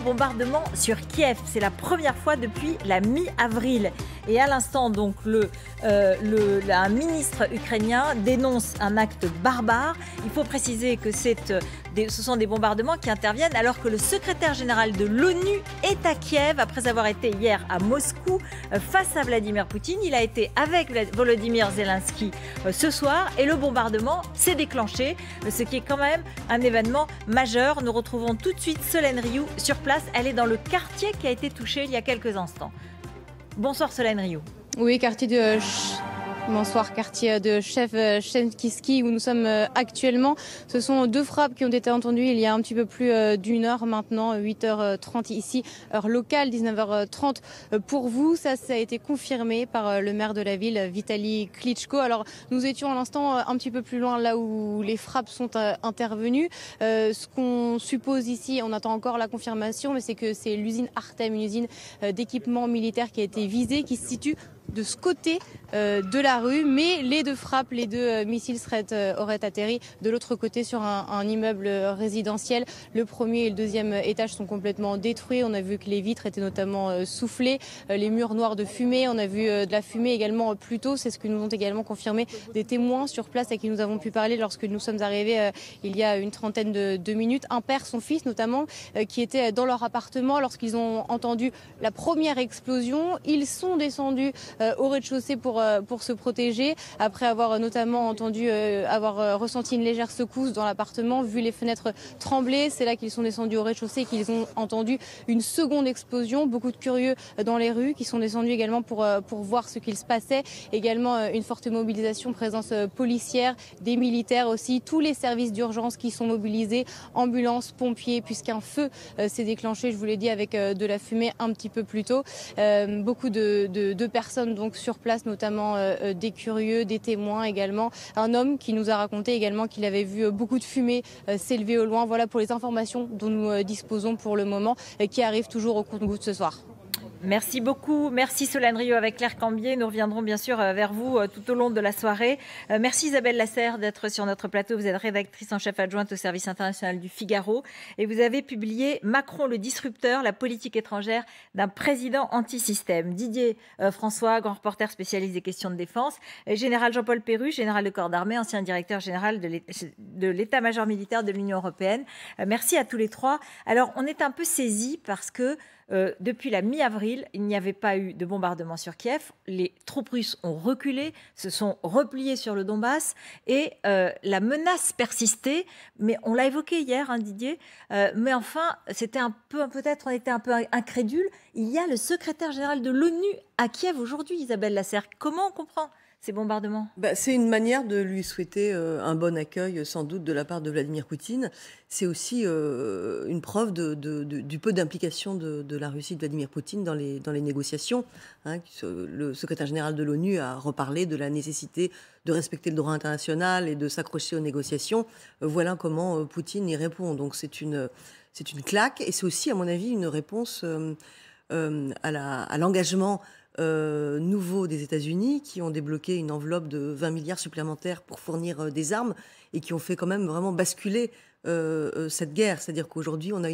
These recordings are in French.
bombardement sur Kiev. C'est la première fois depuis la mi-avril. Et à l'instant, donc, un ministre ukrainien dénonce un acte barbare. Il faut préciser que ce sont des bombardements qui interviennent alors que le secrétaire général de l'ONU est à Kiev après avoir été hier à Moscou face à Vladimir Poutine. Il a été avec Volodymyr Zelensky ce soir et le bombardement s'est déclenché, ce qui est quand même un événement majeur. Nous retrouvons tout de suite Solène Rioux sur place. Elle est dans le quartier qui a été touché il y a quelques instants. Bonsoir Solène Rioux. Oui, Bonsoir, quartier de Chevkiski où nous sommes actuellement. Ce sont deux frappes qui ont été entendues il y a un petit peu plus d'une heure maintenant, 8h30 ici, heure locale, 19h30 pour vous. Ça a été confirmé par le maire de la ville, Vitali Klitschko. Alors, nous étions à l'instant un petit peu plus loin, là où les frappes sont intervenues. Ce qu'on suppose ici, on attend encore la confirmation, mais c'est que c'est l'usine Artem, une usine d'équipement militaire qui a été visée, qui se situe de ce côté de la rue, mais les deux frappes, les deux missiles auraient atterri de l'autre côté sur un immeuble résidentiel. Le premier et le deuxième étage sont complètement détruits. On a vu que les vitres étaient notamment soufflées, les murs noirs de fumée. On a vu de la fumée également plus tôt. C'est ce que nous ont également confirmé des témoins sur place à qui nous avons pu parler lorsque nous sommes arrivés il y a une trentaine de minutes. Un père, son fils notamment, qui étaient dans leur appartement lorsqu'ils ont entendu la première explosion. Ils sont descendus au rez-de-chaussée pour se protéger, après avoir notamment avoir ressenti une légère secousse dans l'appartement, vu les fenêtres trembler. C'est là qu'ils sont descendus au rez-de-chaussée et qu'ils ont entendu une seconde explosion. Beaucoup de curieux dans les rues qui sont descendus également pour voir ce qu'il se passait. Également une forte mobilisation, présence policière, des militaires aussi, tous les services d'urgence qui sont mobilisés, ambulances, pompiers, puisqu'un feu s'est déclenché, je vous l'ai dit, avec de la fumée un petit peu plus tôt. Beaucoup de personnes donc sur place, notamment des curieux, des témoins également. Un homme qui nous a raconté également qu'il avait vu beaucoup de fumée s'élever au loin. Voilà pour les informations dont nous disposons pour le moment, qui arrivent toujours au compte-gouttes ce soir. Merci beaucoup. Merci Solène Rioux avec Claire Cambier. Nous reviendrons bien sûr vers vous tout au long de la soirée. Merci Isabelle Lasserre d'être sur notre plateau. Vous êtes rédactrice en chef adjointe au service international du Figaro et vous avez publié Macron le disrupteur, la politique étrangère d'un président anti-système. Didier François, grand reporter spécialiste des questions de défense. Général Jean-Paul Perru, général de corps d'armée, ancien directeur général de l'état-major militaire de l'Union européenne. Merci à tous les trois. Alors on est un peu saisis parce que depuis la mi-avril, il n'y avait pas eu de bombardement sur Kiev. Les troupes russes ont reculé, se sont repliées sur le Donbass et la menace persistait. Mais on l'a évoqué hier, hein, Didier. Mais enfin, on était un peu incrédule. Il y a le secrétaire général de l'ONU à Kiev aujourd'hui, Isabelle Lasserre. Comment on comprend ces bombardements? C'est une manière de lui souhaiter un bon accueil, sans doute, de la part de Vladimir Poutine. C'est aussi une preuve du peu d'implication de la Russie de Vladimir Poutine dans les négociations. Hein. Le secrétaire général de l'ONU a reparlé de la nécessité de respecter le droit international et de s'accrocher aux négociations. Voilà comment Poutine y répond. Donc c'est une claque et c'est aussi, à mon avis, une réponse à l'engagement nouveau des États-Unis qui ont débloqué une enveloppe de 20 milliards supplémentaires pour fournir des armes et qui ont fait quand même vraiment basculer cette guerre. C'est-à-dire qu'aujourd'hui, on a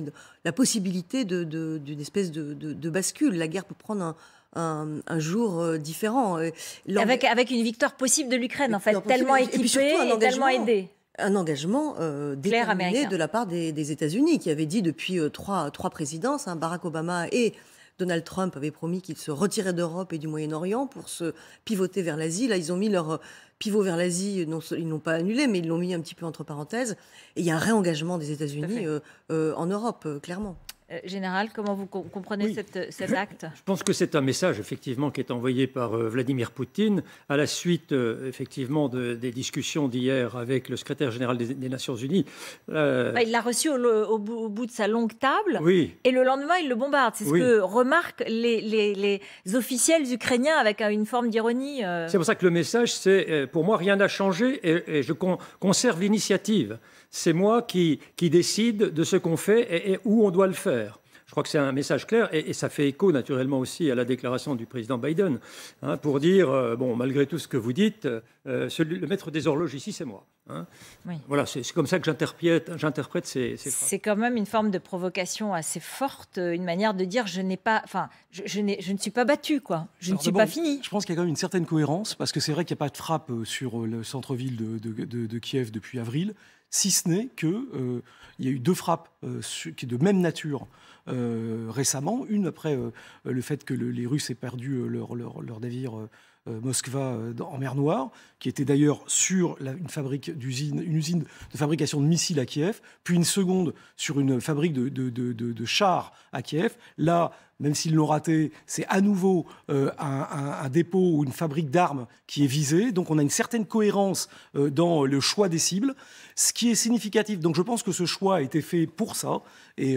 la possibilité d'une espèce de bascule. La guerre peut prendre un jour différent. Avec une victoire possible de l'Ukraine, en fait, tellement équipée et tellement aidée. Un engagement déterminé de la part des États-Unis, qui avait dit depuis trois présidences, hein, Barack Obama et Donald Trump avaient promis qu'ils se retiraient d'Europe et du Moyen-Orient pour se pivoter vers l'Asie. Là, ils ont mis leur pivot vers l'Asie. Ils n'ont pas annulé, mais ils l'ont mis un petit peu entre parenthèses. Et il y a un réengagement des États-Unis en Europe, clairement. Général, comment vous comprenez cet acte? Je pense que c'est un message, effectivement, qui est envoyé par Vladimir Poutine à la suite, effectivement, des discussions d'hier avec le secrétaire général des Nations Unies. Il l'a reçu au bout de sa longue table, oui. Et le lendemain, il le bombarde. C'est ce que remarquent les officiels ukrainiens avec une forme d'ironie. C'est pour ça que le message, c'est, pour moi, rien n'a changé et je conserve l'initiative. C'est moi qui décide de ce qu'on fait et où on doit le faire. Je crois que c'est un message clair et ça fait écho naturellement aussi à la déclaration du président Biden pour dire, bon, malgré tout ce que vous dites, le maître des horloges ici, c'est moi. Oui. Voilà, c'est comme ça que j'interprète ces phrases. C'est quand même une forme de provocation assez forte, une manière de dire je ne suis pas battu, quoi. Je ne suis pas fini. Je pense qu'il y a quand même une certaine cohérence, parce que c'est vrai qu'il n'y a pas de frappe sur le centre-ville de Kiev depuis avril, si ce n'est qu'il y a eu 2 frappes de même nature récemment. Une après le fait que les Russes aient perdu leur navire Moskva en mer Noire, qui était d'ailleurs sur une usine de fabrication de missiles à Kiev, puis une seconde sur une fabrique de chars à Kiev. Là, même s'ils l'ont raté, c'est à nouveau un dépôt ou une fabrique d'armes qui est visée. Donc on a une certaine cohérence dans le choix des cibles, ce qui est significatif. Donc je pense que ce choix a été fait pour ça. Et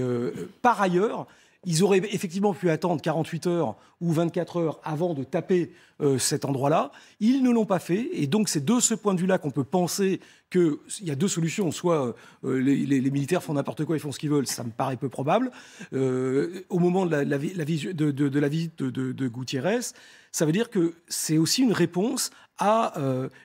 par ailleurs, ils auraient effectivement pu attendre 48 heures ou 24 heures avant de taper cet endroit-là. Ils ne l'ont pas fait. Et donc, c'est de ce point de vue-là qu'on peut penser qu'il y a 2 solutions. Soit les militaires font n'importe quoi, ils font ce qu'ils veulent. Ça me paraît peu probable. Au moment de la visite de Gutiérrez, ça veut dire que c'est aussi une réponse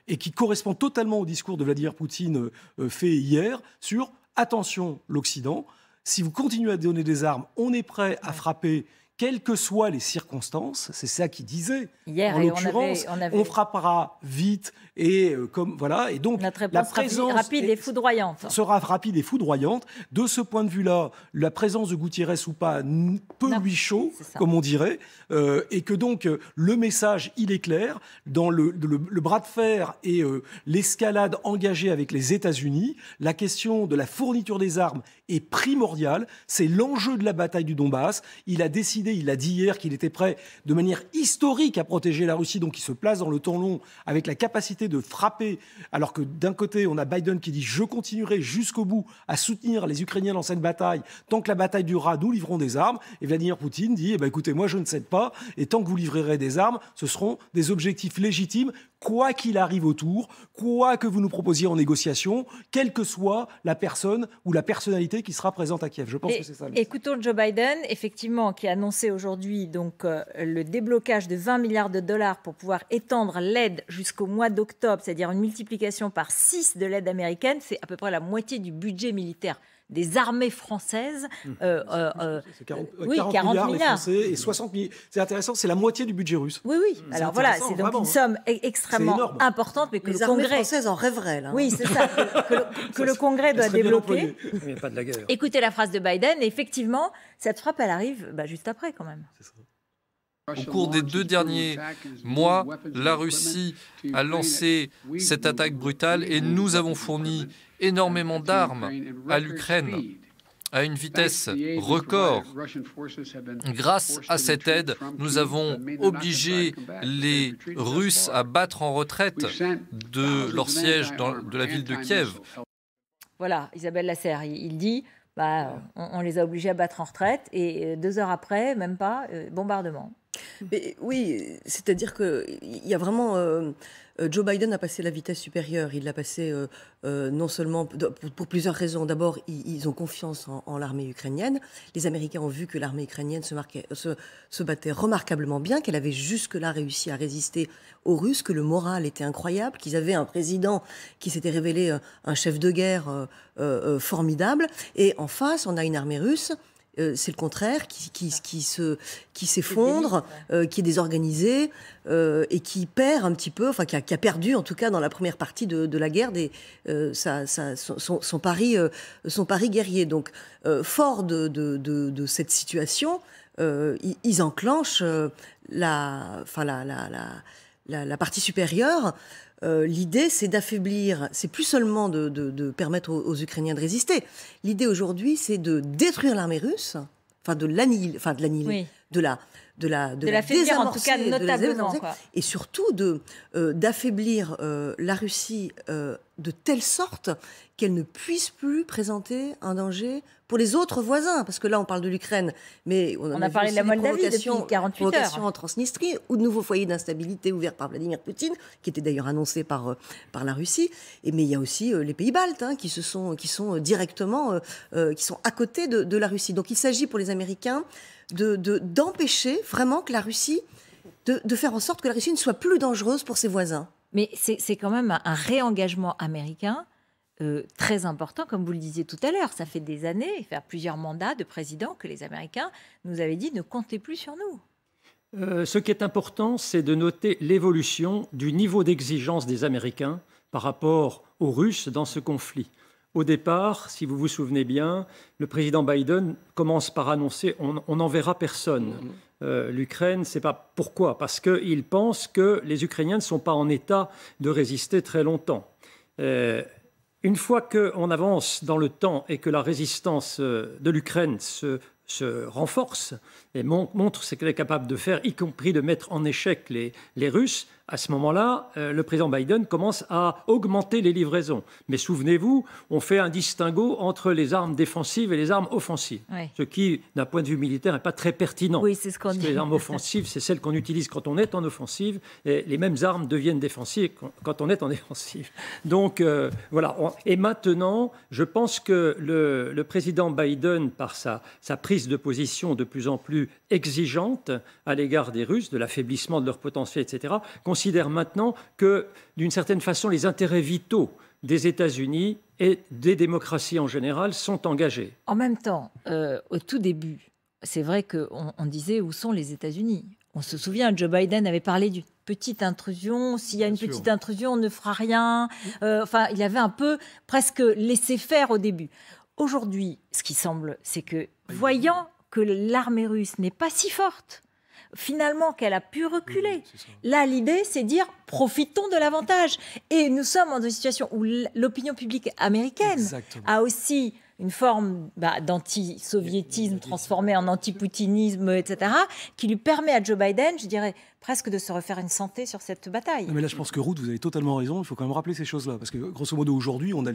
et qui correspond totalement au discours de Vladimir Poutine fait hier sur « Attention, l'Occident ». Si vous continuez à donner des armes, on est prêt à frapper, quelles que soient les circonstances. C'est ça qu'il disait. Hier, en l'occurrence, on frappera vite et comme voilà. Et donc notre réponse la présence rapide et foudroyante sera rapide et foudroyante. De ce point de vue-là, la présence de Gutiérrez ou pas peu lui chaud, comme on dirait, et que donc le message il est clair dans le bras de fer et l'escalade engagée avec les États-Unis. La question de la fourniture des armes est primordiale. C'est l'enjeu de la bataille du Donbass. Il a dit hier qu'il était prêt de manière historique à protéger la Russie, donc il se place dans le temps long avec la capacité de frapper, alors que d'un côté on a Biden qui dit je continuerai jusqu'au bout à soutenir les Ukrainiens dans cette bataille, tant que la bataille durera, nous livrons des armes, et Vladimir Poutine dit écoutez, moi je ne cède pas, et tant que vous livrerez des armes, ce seront des objectifs légitimes, quoi qu'il arrive autour, quoi que vous nous proposiez en négociation, quelle que soit la personne ou la personnalité qui sera présente à Kiev. Je pense que c'est ça. Écoutons Joe Biden, effectivement, qui a annoncé aujourd'hui donc le déblocage de 20 milliards de dollars pour pouvoir étendre l'aide jusqu'au mois d'octobre, c'est-à-dire une multiplication par 6 de l'aide américaine. C'est à peu près la moitié du budget militaire des armées françaises. C'est 40 milliards les Français et 60 milliards. C'est intéressant, c'est la moitié du budget russe. Oui. Alors voilà, c'est donc une somme extrêmement importante, mais que les le armées Congrès françaises en rêveraient. Là. Oui, c'est ça, que le Congrès doit débloquer. Il n'y a pas de la guerre. Écoutez la phrase de Biden, et effectivement, cette frappe, elle arrive juste après quand même. C'est ça. Au cours des 2 derniers mois, la Russie a lancé cette attaque brutale et nous avons fourni énormément d'armes à l'Ukraine à une vitesse record. Grâce à cette aide, nous avons obligé les Russes à battre en retraite de leur siège de la ville de Kiev. Voilà, Isabelle Lasserre, il dit on les a obligés à battre en retraite et 2 heures après, même pas, bombardement. Mais oui, c'est-à-dire qu'il y a vraiment... Joe Biden a passé la vitesse supérieure. Il l'a passé non seulement pour plusieurs raisons. D'abord, ils ont confiance en l'armée ukrainienne. Les Américains ont vu que l'armée ukrainienne se battait remarquablement bien, qu'elle avait jusque-là réussi à résister aux Russes, que le moral était incroyable, qu'ils avaient un président qui s'était révélé un chef de guerre formidable. Et en face, on a une armée russe. C'est le contraire, qui s'effondre, qui est désorganisé et qui perd un petit peu, enfin qui a perdu en tout cas dans la première partie de la guerre son pari guerrier. Donc fort de cette situation, ils enclenchent la partie supérieure. L'idée, c'est d'affaiblir, c'est plus seulement de permettre aux Ukrainiens de résister. L'idée aujourd'hui, c'est de détruire l'armée russe, de l'annihiler, l'affaiblir, en tout cas, notablement. Et surtout d'affaiblir la Russie de telle sorte qu'elle ne puisse plus présenter un danger pour les autres voisins. Parce que là, on parle de l'Ukraine, mais on a parlé de la Moldavie depuis 48 heures. En Transnistrie, ou de nouveaux foyers d'instabilité ouverts par Vladimir Poutine, qui était d'ailleurs annoncé par la Russie. Mais il y a aussi les pays baltes qui sont directement, qui sont à côté de la Russie. Donc il s'agit pour les Américains d'empêcher vraiment que la Russie, de faire en sorte que la Russie ne soit plus dangereuse pour ses voisins. Mais c'est quand même un réengagement américain très important, comme vous le disiez tout à l'heure. Ça fait des années, faire plusieurs mandats de président que les Américains nous avaient dit ne comptez plus sur nous. Ce qui est important, c'est de noter l'évolution du niveau d'exigence des Américains par rapport aux Russes dans ce conflit. Au départ, si vous vous souvenez bien, le président Biden commence par annoncer on n'enverra personne. L'Ukraine, c'est pas pourquoi? Parce qu'il pense que les Ukrainiens ne sont pas en état de résister très longtemps. Une fois qu'on avance dans le temps et que la résistance de l'Ukraine se renforce et montre ce qu'elle est capable de faire, y compris de mettre en échec les Russes, à ce moment-là, le président Biden commence à augmenter les livraisons. Mais souvenez-vous, on fait un distinguo entre les armes défensives et les armes offensives, ce qui, d'un point de vue militaire, n'est pas très pertinent. Oui, c'est ce qu'on dit. Les armes offensives, c'est celles qu'on utilise quand on est en offensive, et les mêmes armes deviennent défensives quand on est en défensive. Donc, voilà. Et maintenant, je pense que le président Biden, par sa prise de position de plus en plus exigeante à l'égard des Russes, de l'affaiblissement de leur potentiel, etc., considère maintenant que, d'une certaine façon, les intérêts vitaux des États-Unis et des démocraties en général sont engagés. En même temps, au tout début, c'est vrai qu'on disait où sont les États-Unis. On se souvient, Joe Biden avait parlé d'une petite intrusion. S'il y a une petite intrusion, on ne fera rien. Enfin, il avait un peu presque laissé faire au début. Aujourd'hui, ce qui semble, c'est que, voyant que l'armée russe n'est pas si forte, finalement qu'elle a pu reculer. Là, l'idée, c'est de dire profitons de l'avantage. Et nous sommes dans une situation où l'opinion publique américaine a aussi une forme d'anti-soviétisme transformée en anti-poutinisme, etc., qui lui permet à Joe Biden, je dirais, presque de se refaire une santé sur cette bataille. Mais là, je pense que Ruth, vous avez totalement raison. Il faut quand même rappeler ces choses-là. Parce que, grosso modo, aujourd'hui, on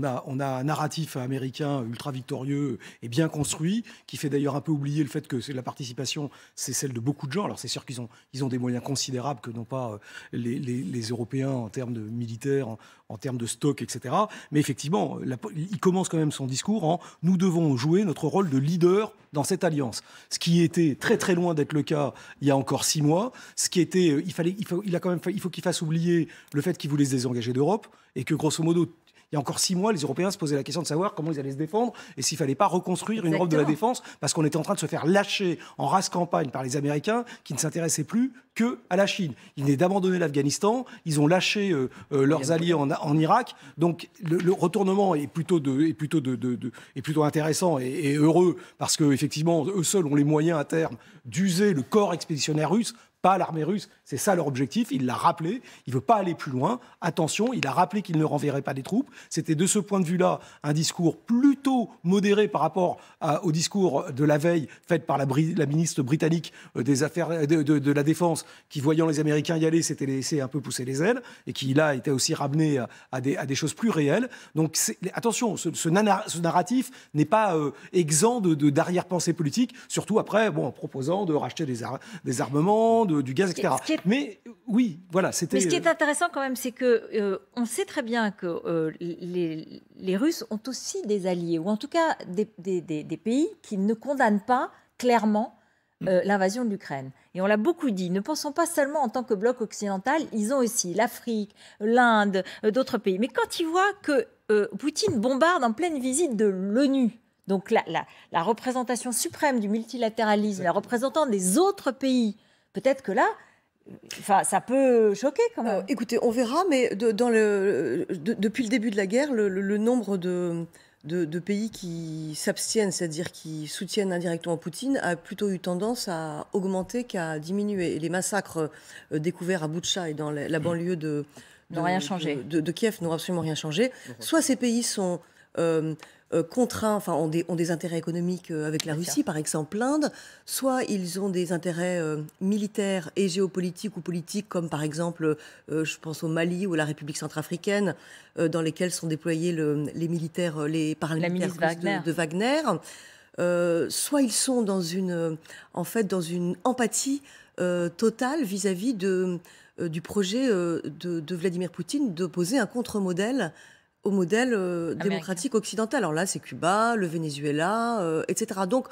a un narratif américain ultra victorieux et bien construit, qui fait d'ailleurs un peu oublier le fait que la participation, c'est celle de beaucoup de gens. Alors, c'est sûr qu'ils ont des moyens considérables que n'ont pas les Européens en termes de militaires, en termes de stock, etc. Mais effectivement, il commence quand même son discours en « nous devons jouer notre rôle de leader dans cette alliance ». Ce qui était très très loin d'être le cas il y a encore 6 mois. Ce qui était, il faut qu'il fasse oublier le fait qu'il voulait se désengager d'Europe et que grosso modo, il y a encore 6 mois, les Européens se posaient la question de savoir comment ils allaient se défendre et s'il ne fallait pas reconstruire une Europe de la défense parce qu'on était en train de se faire lâcher en race campagne par les Américains qui ne s'intéressaient plus qu'à la Chine. Ils venaient d'abandonner l'Afghanistan, ils ont lâché leurs alliés en Irak. Donc le retournement est plutôt intéressant et heureux parce qu'effectivement, eux seuls ont les moyens à terme d'user le corps expéditionnaire russe, pas l'armée russe. C'est ça leur objectif. Il l'a rappelé. Il ne veut pas aller plus loin. Attention, il a rappelé qu'il ne renverrait pas des troupes. C'était de ce point de vue-là un discours plutôt modéré par rapport au discours de la veille fait par la ministre britannique des Affaires de la Défense qui, voyant les Américains y aller, s'était laissé un peu pousser les ailes et qui, là, était aussi ramené à des choses plus réelles. Donc, attention, ce narratif n'est pas exempt d'arrière-pensée politique, surtout après, en proposant de racheter des armements, du gaz, etc. Mais oui, voilà, c'était... Mais ce qui est intéressant quand même, c'est que on sait très bien que les Russes ont aussi des alliés, ou en tout cas des pays qui ne condamnent pas clairement l'invasion de l'Ukraine. Et on l'a beaucoup dit, ne pensons pas seulement en tant que bloc occidental, ils ont aussi l'Afrique, l'Inde, d'autres pays. Mais quand ils voient que Poutine bombarde en pleine visite de l'ONU, donc la représentation suprême du multilatéralisme, la représentante des autres pays, peut-être que là, ça peut choquer quand même. Écoutez, on verra, mais depuis le début de la guerre, le nombre de pays qui s'abstiennent, c'est-à-dire qui soutiennent indirectement Poutine, a plutôt eu tendance à augmenter qu'à diminuer. Et les massacres découverts à Boutcha et dans la banlieue de Kiev n'ont absolument rien changé. Soit ces pays sont contraints, enfin ont des intérêts économiques avec la Russie, par exemple l'Inde, soit ils ont des intérêts militaires et géopolitiques ou politiques, comme par exemple, je pense au Mali ou à la République centrafricaine, dans lesquels sont déployés les militaires, les paramilitaires russes de Wagner. Soit ils sont dans une empathie totale vis-à-vis du projet de Vladimir Poutine d'opposer un contre-modèle au modèle démocratique occidental. Alors là, c'est Cuba, le Venezuela, etc. Donc,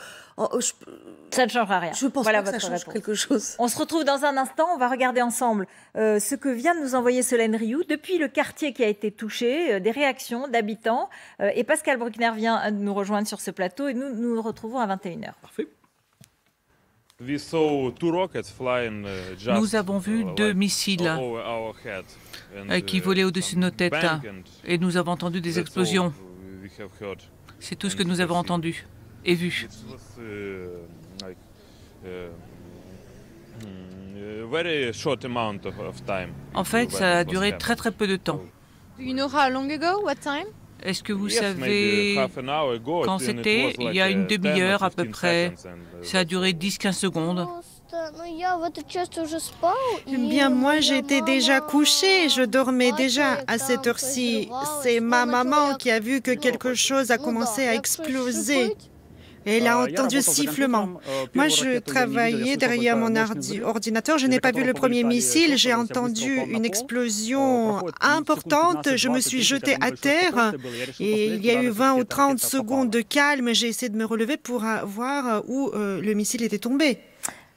ça ne changera rien. Je pense pas que ça change quelque chose. On se retrouve dans un instant. On va regarder ensemble ce que vient de nous envoyer Solène Rioux depuis le quartier qui a été touché, des réactions d'habitants. Et Pascal Bruckner vient de nous rejoindre sur ce plateau et nous nous retrouvons à 21h. Parfait. Nous avons vu 2 missiles qui volaient au-dessus de nos têtes et nous avons entendu des explosions. C'est tout ce que nous avons entendu et vu. En fait, ça a duré très très peu de temps. Do you know how long ago? What time? Est-ce que vous savez quand c'était? Il y a une demi-heure à peu près. Ça a duré 10-15 secondes. Eh bien, moi, j'étais déjà couchée, je dormais déjà à cette heure-ci. C'est ma maman qui a vu que quelque chose a commencé à exploser. Elle a entendu le sifflement. Moi, je travaillais derrière mon ordinateur. Je n'ai pas vu le premier missile. J'ai entendu une explosion importante. Je me suis jetée à terre et il y a eu 20 ou 30 secondes de calme. J'ai essayé de me relever pour voir où le missile était tombé.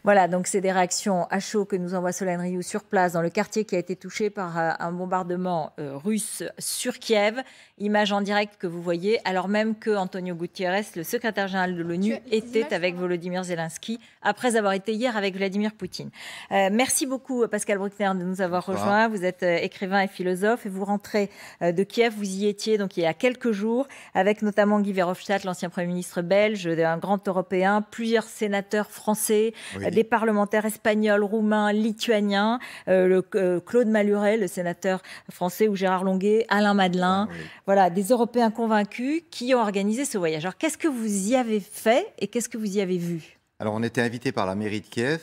Voilà, donc c'est des réactions à chaud que nous envoie Solène Rioux sur place dans le quartier qui a été touché par un bombardement russe sur Kiev. Image en direct que vous voyez, alors même que Antonio Guterres, le secrétaire général de l'ONU, était avec Volodymyr Zelensky après avoir été hier avec Vladimir Poutine. Merci beaucoup Pascal Bruckner de nous avoir rejoints. Vous êtes écrivain et philosophe et vous rentrez de Kiev. Vous y étiez donc il y a quelques jours avec notamment Guy Verhofstadt, l'ancien Premier ministre belge, un grand Européen, plusieurs sénateurs français, des parlementaires espagnols, roumains, lituaniens, Claude Maluret, le sénateur français, ou Gérard Longuet, Alain Madelin. Voilà, des Européens convaincus qui ont organisé ce voyage. Alors, qu'est-ce que vous y avez fait et qu'est-ce que vous y avez vu? Alors, on était invité par la mairie de Kiev,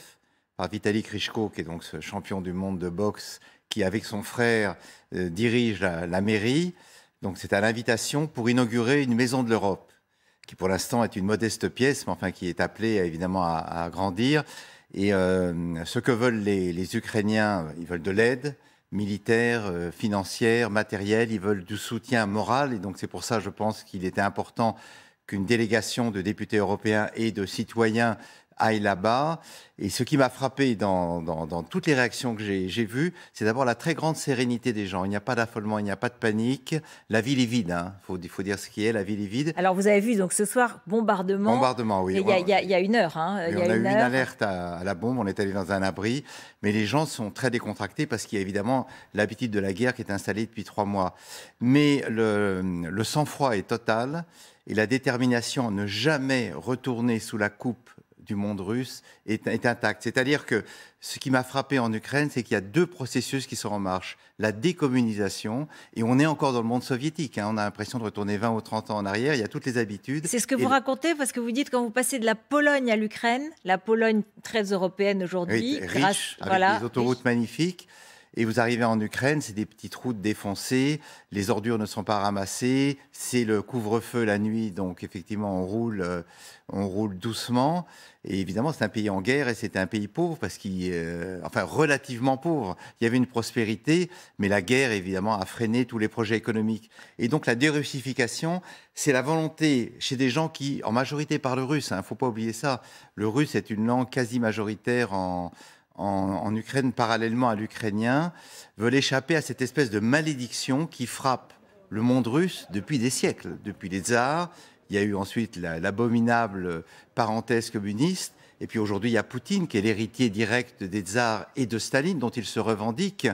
par Vitaly Klitschko, qui est donc ce champion du monde de boxe, qui, avec son frère, dirige la mairie. Donc, c'est à l'invitation pour inaugurer une maison de l'Europe, qui pour l'instant est une modeste pièce, mais enfin qui est appelée évidemment à grandir. Et ce que veulent les Ukrainiens, ils veulent de l'aide militaire, financière, matérielle, ils veulent du soutien moral. Et donc c'est pour ça, je pense qu'il était important qu'une délégation de députés européens et de citoyens aille là-bas. Et ce qui m'a frappé dans toutes les réactions que j'ai vues, c'est d'abord la très grande sérénité des gens. Il n'y a pas d'affolement, il n'y a pas de panique. La ville est vide, hein. Il faut dire ce qui est, la ville est vide. Alors vous avez vu donc ce soir, bombardement. Bombardement, oui. Il y a une heure. Hein. On a eu une alerte à la bombe, on est allé dans un abri. Mais les gens sont très décontractés parce qu'il y a évidemment l'habitude de la guerre qui est installée depuis 3 mois. Mais le sang-froid est total et la détermination à ne jamais retourner sous la coupe du monde russe est intacte. C'est-à-dire que ce qui m'a frappé en Ukraine, c'est qu'il y a 2 processus qui sont en marche. La décommunisation, et on est encore dans le monde soviétique, hein, on a l'impression de retourner 20 ou 30 ans en arrière, il y a toutes les habitudes. C'est ce que vous racontez, parce que vous dites quand vous passez de la Pologne à l'Ukraine, la Pologne très européenne aujourd'hui, riche, avec des autoroutes magnifiques, et vous arrivez en Ukraine, c'est des petites routes défoncées, les ordures ne sont pas ramassées, c'est le couvre-feu la nuit, donc effectivement on roule doucement. Et évidemment, c'est un pays en guerre et c'est un pays pauvre parce enfin relativement pauvre. Il y avait une prospérité, mais la guerre évidemment a freiné tous les projets économiques. Et donc la dérussification, c'est la volonté chez des gens qui, en majorité, parlent russe. Hein, faut pas oublier ça. Le russe est une langue quasi majoritaire en Ukraine, parallèlement à l'ukrainien, veulent échapper à cette espèce de malédiction qui frappe le monde russe depuis des siècles, depuis les tsars. Il y a eu ensuite l'abominable parenthèse communiste. Et puis aujourd'hui, il y a Poutine, qui est l'héritier direct des tsars et de Staline, dont il se revendique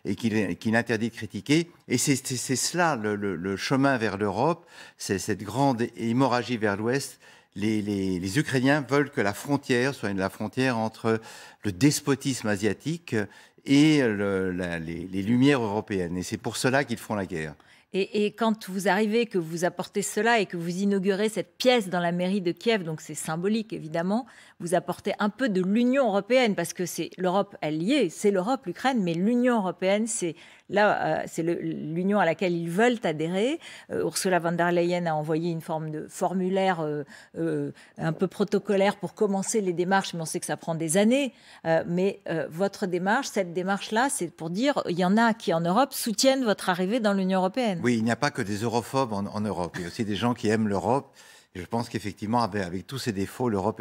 et qu'il interdit de critiquer. Et c'est cela, le chemin vers l'Europe, c'est cette grande hémorragie vers l'Ouest. Les Ukrainiens veulent que la frontière soit la frontière entre le despotisme asiatique et les lumières européennes. Et c'est pour cela qu'ils font la guerre. Et quand vous arrivez, que vous apportez cela et que vous inaugurez cette pièce dans la mairie de Kiev, donc c'est symbolique évidemment, vous apportez un peu de l'Union européenne, parce que c'est l'Europe, elle y est, c'est l'Europe, l'Ukraine, mais l'Union européenne, c'est là, c'est l'Union à laquelle ils veulent adhérer. Ursula von der Leyen a envoyé une forme de formulaire un peu protocolaire pour commencer les démarches, mais on sait que ça prend des années. Mais votre démarche, cette démarche-là, c'est pour dire, il y en a qui en Europe soutiennent votre arrivée dans l'Union européenne. Oui, il n'y a pas que des europhobes en Europe. Il y a aussi des gens qui aiment l'Europe. Et je pense qu'effectivement, avec tous ses défauts, l'Europe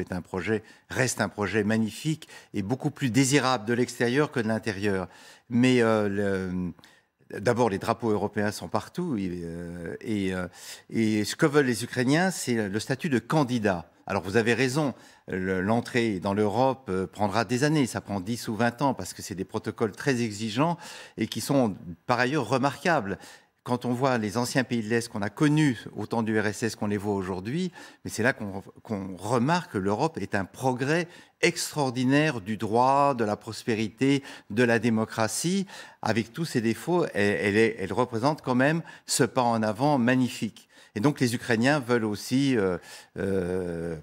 reste un projet magnifique et beaucoup plus désirable de l'extérieur que de l'intérieur. Mais d'abord, les drapeaux européens sont partout. Et ce que veulent les Ukrainiens, c'est le statut de candidat. Alors vous avez raison, l'entrée dans l'Europe prendra des années, ça prend 10 ou 20 ans parce que c'est des protocoles très exigeants et qui sont par ailleurs remarquables. Quand on voit les anciens pays de l'Est qu'on a connus au temps du RSS qu'on les voit aujourd'hui, mais c'est là qu'on remarque que l'Europe est un progrès extraordinaire du droit, de la prospérité, de la démocratie. Avec tous ses défauts, elle représente quand même ce pas en avant magnifique. Et donc les Ukrainiens veulent aussi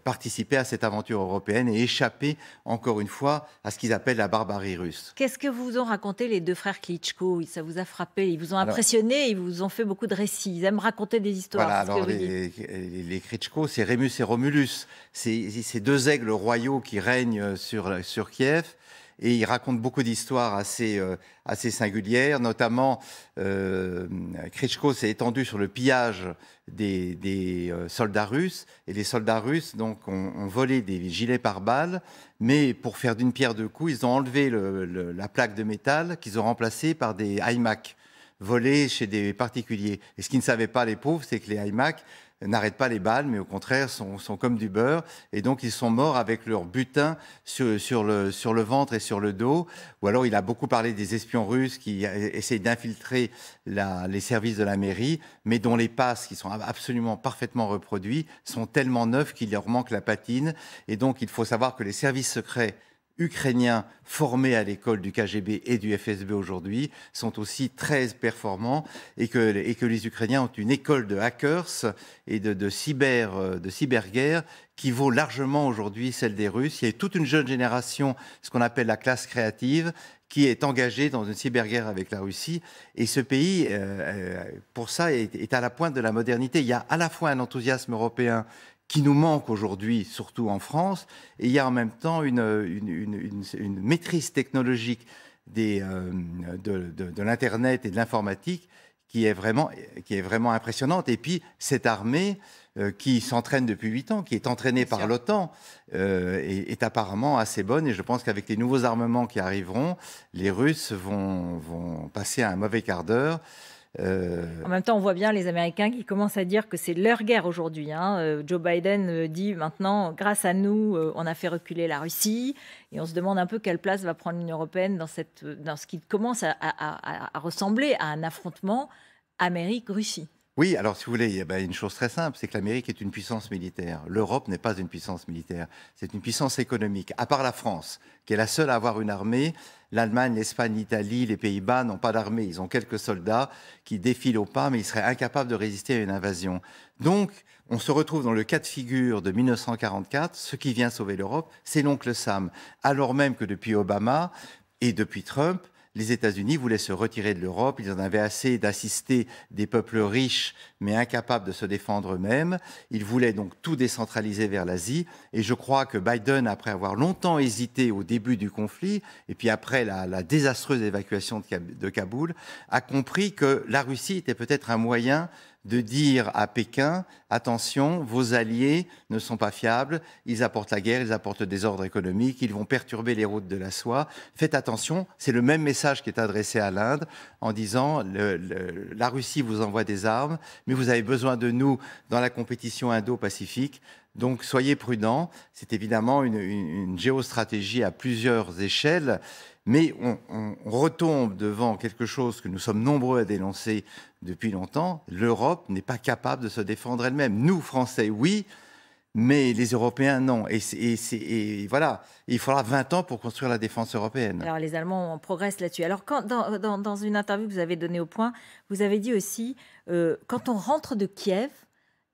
participer à cette aventure européenne et échapper, encore une fois, à ce qu'ils appellent la barbarie russe. Qu'est-ce que vous ont raconté les deux frères Klitschko? Ça vous a frappé? Ils vous ont impressionné? Ils vous ont fait beaucoup de récits? Ils aiment raconter des histoires? Voilà, alors les Klitschko, c'est Rémus et Romulus. C'est ces deux aigles royaux qui règnent sur Kiev. Et il raconte beaucoup d'histoires assez singulières, notamment Klitschko s'est étendu sur le pillage des soldats russes, et les soldats russes donc, ont volé des gilets pare-balles, mais pour faire d'une pierre deux coups, ils ont enlevé la plaque de métal qu'ils ont remplacée par des iMac volés chez des particuliers. Et ce qu'ils ne savaient pas, les pauvres, c'est que les iMac n'arrêtent pas les balles, mais au contraire sont comme du beurre. Et donc, ils sont morts avec leur butin sur le ventre et sur le dos. Ou alors, il a beaucoup parlé des espions russes qui essayent d'infiltrer les services de la mairie, mais dont les passes, qui sont absolument parfaitement reproduits, sont tellement neufs qu'il leur manque la patine. Et donc, il faut savoir que les services secrets ukrainiens formés à l'école du KGB et du FSB aujourd'hui sont aussi très performants et que les Ukrainiens ont une école de hackers et de cyberguerre qui vaut largement aujourd'hui celle des Russes. Il y a toute une jeune génération, ce qu'on appelle la classe créative, qui est engagée dans une cyberguerre avec la Russie. Et ce pays, pour ça, est à la pointe de la modernité. Il y a à la fois un enthousiasme européen qui nous manque aujourd'hui, surtout en France, et il y a en même temps une maîtrise technologique de l'Internet et de l'informatique qui est vraiment impressionnante. Et puis, cette armée qui s'entraîne depuis 8 ans, qui est entraînée par l'OTAN, est apparemment assez bonne. Et je pense qu'avec les nouveaux armements qui arriveront, les Russes vont passer un mauvais quart d'heure. En même temps, on voit bien les Américains qui commencent à dire que c'est leur guerre aujourd'hui. Joe Biden dit maintenant, grâce à nous, on a fait reculer la Russie. Et on se demande un peu quelle place va prendre l'Union européenne dans ce qui commence à ressembler à un affrontement Amérique-Russie. Oui, alors si vous voulez, il y a une chose très simple, c'est que l'Amérique est une puissance militaire. L'Europe n'est pas une puissance militaire, c'est une puissance économique. À part la France, qui est la seule à avoir une armée, l'Allemagne, l'Espagne, l'Italie, les Pays-Bas n'ont pas d'armée. Ils ont quelques soldats qui défilent au pas, mais ils seraient incapables de résister à une invasion. Donc, on se retrouve dans le cas de figure de 1944. Ce qui vient sauver l'Europe, c'est l'oncle Sam. Alors même que depuis Obama et depuis Trump, les États-Unis voulaient se retirer de l'Europe. Ils en avaient assez d'assister des peuples riches, mais incapables de se défendre eux-mêmes. Ils voulaient donc tout décentraliser vers l'Asie. Et je crois que Biden, après avoir longtemps hésité au début du conflit, et puis après la désastreuse évacuation de Kaboul, a compris que la Russie était peut-être un moyen de dire à Pékin, attention, vos alliés ne sont pas fiables, ils apportent la guerre, ils apportent le désordre économique, ils vont perturber les routes de la soie. Faites attention, c'est le même message qui est adressé à l'Inde en disant la Russie vous envoie des armes, mais vous avez besoin de nous dans la compétition indo-pacifique. Donc soyez prudents. C'est évidemment une géostratégie à plusieurs échelles. Mais on retombe devant quelque chose que nous sommes nombreux à dénoncer depuis longtemps. L'Europe n'est pas capable de se défendre elle-même. Nous, Français, oui, Mais les Européens, non. Et voilà, il faudra 20 ans pour construire la défense européenne. Alors les Allemands progressent là-dessus. Alors dans une interview que vous avez donnée au Point, vous avez dit aussi, quand on rentre de Kiev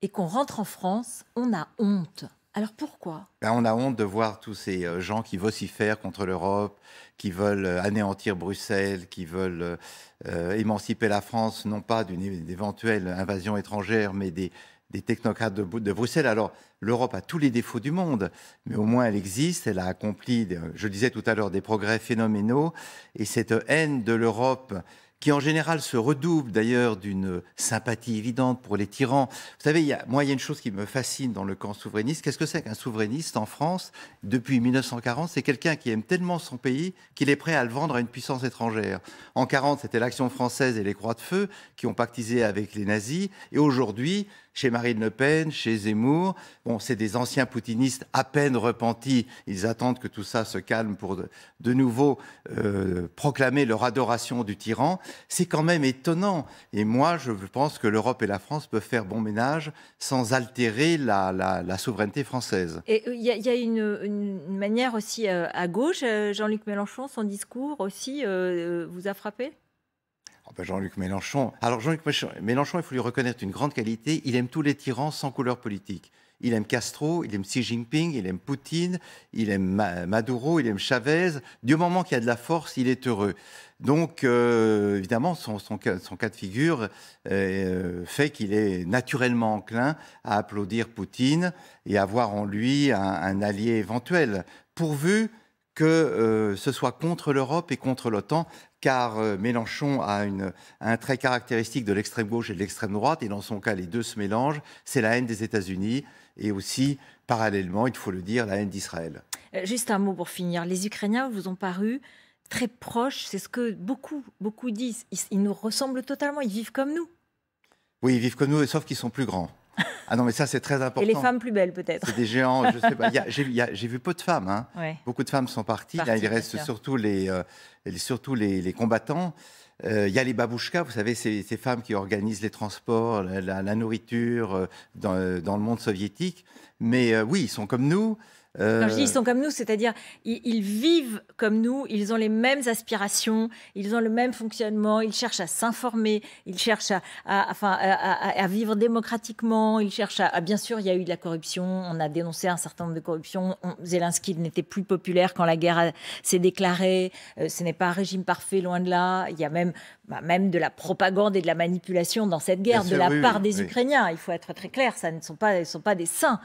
et qu'on rentre en France, on a honte. Alors pourquoi ? On a honte de voir tous ces gens qui vocifèrent contre l'Europe, qui veulent anéantir Bruxelles, qui veulent émanciper la France, non pas d'une éventuelle invasion étrangère, mais des technocrates de Bruxelles. Alors, l'Europe a tous les défauts du monde, mais au moins elle existe, elle a accompli, je disais tout à l'heure, des progrès phénoménaux. Et cette haine de l'Europe, qui en général se redouble d'ailleurs d'une sympathie évidente pour les tyrans. Vous savez, il y a une chose qui me fascine dans le camp souverainiste. Qu'est-ce que c'est qu'un souverainiste en France depuis 1940 ? C'est quelqu'un qui aime tellement son pays qu'il est prêt à le vendre à une puissance étrangère. En 1940, c'était l'Action française et les Croix de Feu qui ont pactisé avec les nazis. Et aujourd'hui, chez Marine Le Pen, chez Zemmour, bon, c'est des anciens poutinistes à peine repentis. Ils attendent que tout ça se calme pour de nouveau proclamer leur adoration du tyran. C'est quand même étonnant. Et moi, je pense que l'Europe et la France peuvent faire bon ménage sans altérer la souveraineté française. Et il y a une manière aussi à gauche. Jean-Luc Mélenchon, son discours aussi vous a frappé ? Jean-Luc Mélenchon. Alors Jean-Luc Mélenchon, il faut lui reconnaître une grande qualité. Il aime tous les tyrans sans couleur politique. Il aime Castro, il aime Xi Jinping, il aime Poutine, il aime Maduro, il aime Chavez. Du moment qu'il y a de la force, il est heureux. Donc, évidemment, son cas de figure fait qu'il est naturellement enclin à applaudir Poutine et à voir en lui un allié éventuel, pourvu que ce soit contre l'Europe et contre l'OTAN, car Mélenchon a un trait caractéristique de l'extrême gauche et de l'extrême droite, et dans son cas, les deux se mélangent, c'est la haine des États-Unis, et aussi, parallèlement, il faut le dire, la haine d'Israël. Juste un mot pour finir. Les Ukrainiens vous ont paru très proches, c'est ce que beaucoup disent. Ils nous ressemblent totalement, ils vivent comme nous. Oui, ils vivent comme nous, sauf qu'ils sont plus grands. Ah non, mais ça, c'est très important. Et les femmes plus belles, peut-être. C'est des géants, je sais pas. J'ai vu peu de femmes. Hein. Ouais. Beaucoup de femmes sont parties. Là, il reste surtout les combattants. Il y a les babouchkas, vous savez, ces femmes qui organisent les transports, la nourriture dans le monde soviétique. Mais oui, ils sont comme nous. Quand je dis ils sont comme nous, c'est-à-dire ils vivent comme nous, ils ont les mêmes aspirations, ils ont le même fonctionnement, ils cherchent à s'informer, ils cherchent à vivre démocratiquement, ils cherchent bien sûr, il y a eu de la corruption, on a dénoncé un certain nombre de corruptions, Zelensky n'était plus populaire quand la guerre s'est déclarée, ce n'est pas un régime parfait, loin de là, il y a même de la propagande et de la manipulation dans cette guerre de la part des Ukrainiens, il faut être très clair, ça ne sont pas des saints,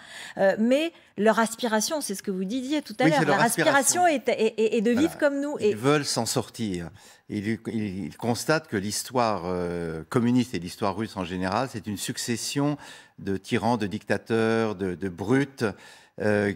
mais leur aspiration, c'est ce que vous disiez tout à l'heure, leur aspiration est de vivre comme nous. Ils veulent s'en sortir. Ils constatent que l'histoire communiste et l'histoire russe en général, c'est une succession de tyrans, de dictateurs, de brutes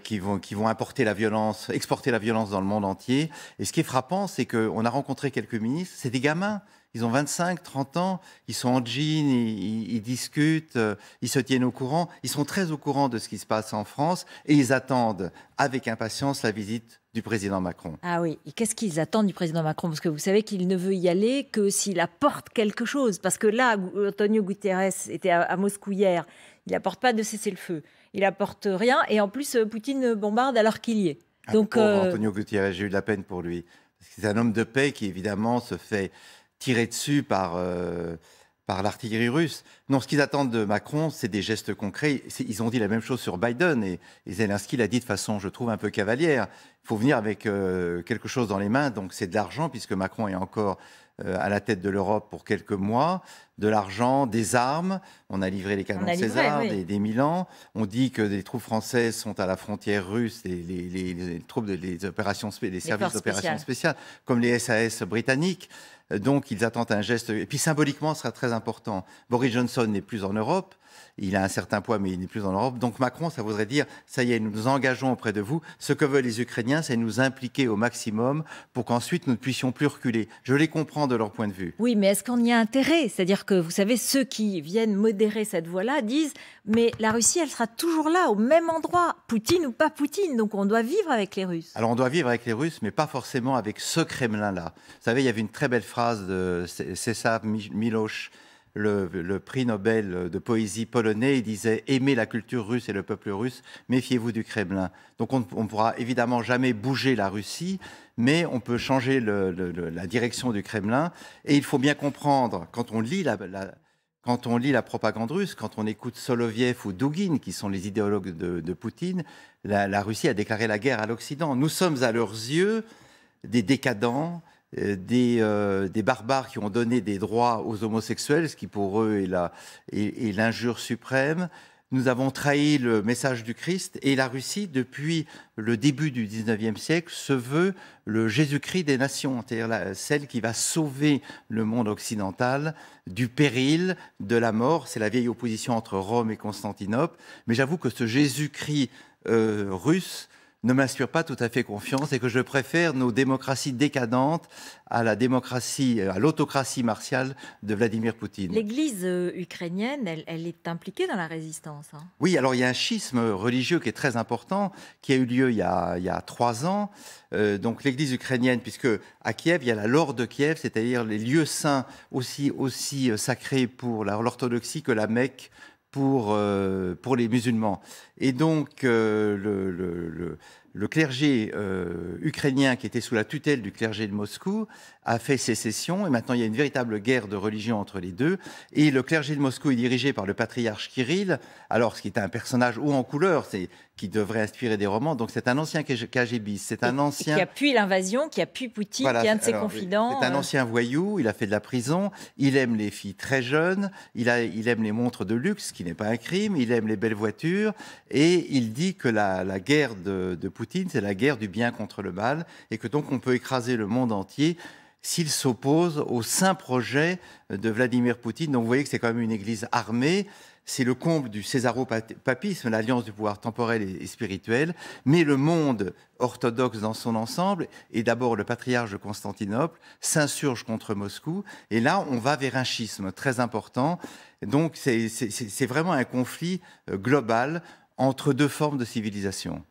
qui vont exporter la violence dans le monde entier. Et ce qui est frappant, c'est qu'on a rencontré quelques ministres, c'est des gamins. Ils ont 25, 30 ans, ils sont en jean, ils discutent, ils se tiennent au courant. Ils sont très au courant de ce qui se passe en France et ils attendent avec impatience la visite du président Macron. Ah oui, et qu'est-ce qu'ils attendent du président Macron ? Parce que vous savez qu'il ne veut y aller que s'il apporte quelque chose. Parce que là, Antonio Guterres était à Moscou hier, il n'apporte pas de cessez-le-feu, il n'apporte rien et en plus Poutine bombarde alors qu'il y est. Donc, Antonio Guterres, j'ai eu de la peine pour lui. Parce que c'est un homme de paix qui évidemment se fait tirer dessus par l'artillerie russe. Non, ce qu'ils attendent de Macron, c'est des gestes concrets. Ils ont dit la même chose sur Biden et Zelensky l'a dit de façon, je trouve, un peu cavalière. Il faut venir avec quelque chose dans les mains, donc c'est de l'argent, puisque Macron est encore à la tête de l'Europe pour quelques mois, de l'argent, des armes. On a livré les canons César, des Milan. On dit que les troupes françaises sont à la frontière russe, les troupes des services d'opérations spéciales, comme les SAS britanniques. Donc, ils attendent un geste. Et puis, symboliquement, ce sera très important. Boris Johnson n'est plus en Europe. Il a un certain poids, mais il n'est plus en Europe. Donc, Macron, ça voudrait dire, ça y est, nous nous engageons auprès de vous. Ce que veulent les Ukrainiens, c'est nous impliquer au maximum pour qu'ensuite, nous ne puissions plus reculer. Je les comprends de leur point de vue. Oui, mais est-ce qu'on y a intérêt ? C'est-à-dire que, vous savez, ceux qui viennent modérer cette voie-là disent, mais la Russie, elle sera toujours là, au même endroit, Poutine ou pas Poutine. Donc, on doit vivre avec les Russes. Alors, on doit vivre avec les Russes, mais pas forcément avec ce Kremlin-là. Vous savez, il y avait une très belle phrase de César Miloš le prix Nobel de poésie polonais. Il disait « Aimez la culture russe et le peuple russe, méfiez-vous du Kremlin ». Donc on ne pourra évidemment jamais bouger la Russie, mais on peut changer la direction du Kremlin. Et il faut bien comprendre, quand on lit la propagande russe, quand on écoute Soloviev ou Douguine, qui sont les idéologues de Poutine, la Russie a déclaré la guerre à l'Occident. Nous sommes à leurs yeux des décadents, des barbares qui ont donné des droits aux homosexuels, ce qui pour eux est l'injure suprême. Nous avons trahi le message du Christ, et la Russie, depuis le début du 19e siècle, se veut le Jésus-Christ des nations, c'est-à-dire celle qui va sauver le monde occidental du péril, de la mort. C'est la vieille opposition entre Rome et Constantinople. Mais j'avoue que ce Jésus-Christ russe ne m'inspire pas tout à fait confiance, et que je préfère nos démocraties décadentes à l'autocratie martiale de Vladimir Poutine. L'Église ukrainienne, elle est impliquée dans la résistance. Hein. Oui, alors il y a un schisme religieux qui est très important, qui a eu lieu il y a 3 ans. Donc l'Église ukrainienne, puisque à Kiev, il y a la Lorde de Kiev, c'est-à-dire les lieux saints aussi sacrés pour l'orthodoxie que la Mecque pour les musulmans. Et donc, le clergé ukrainien, qui était sous la tutelle du clergé de Moscou, a fait sécession, et maintenant il y a une véritable guerre de religion entre les deux. Et le clergé de Moscou est dirigé par le patriarche Kirill, alors ce qui est un personnage haut en couleur, qui devrait inspirer des romans. Donc c'est un ancien KGBiste, c'est un ancien... qui appuie l'invasion, qui appuie Poutine, voilà, qui est un de ses confidents. C'est un ancien voyou, il a fait de la prison, il aime les filles très jeunes, il aime les montres de luxe, ce qui n'est pas un crime, il aime les belles voitures, et il dit que la guerre de Poutine, c'est la guerre du bien contre le mal, et que donc on peut écraser le monde entier s'il s'oppose au saint projet de Vladimir Poutine. Donc vous voyez que c'est quand même une église armée. C'est le comble du césaropapisme, l'alliance du pouvoir temporel et spirituel. Mais le monde orthodoxe dans son ensemble, et d'abord le patriarche de Constantinople, s'insurge contre Moscou. Et là, on va vers un schisme très important. Donc c'est vraiment un conflit global entre deux formes de civilisation.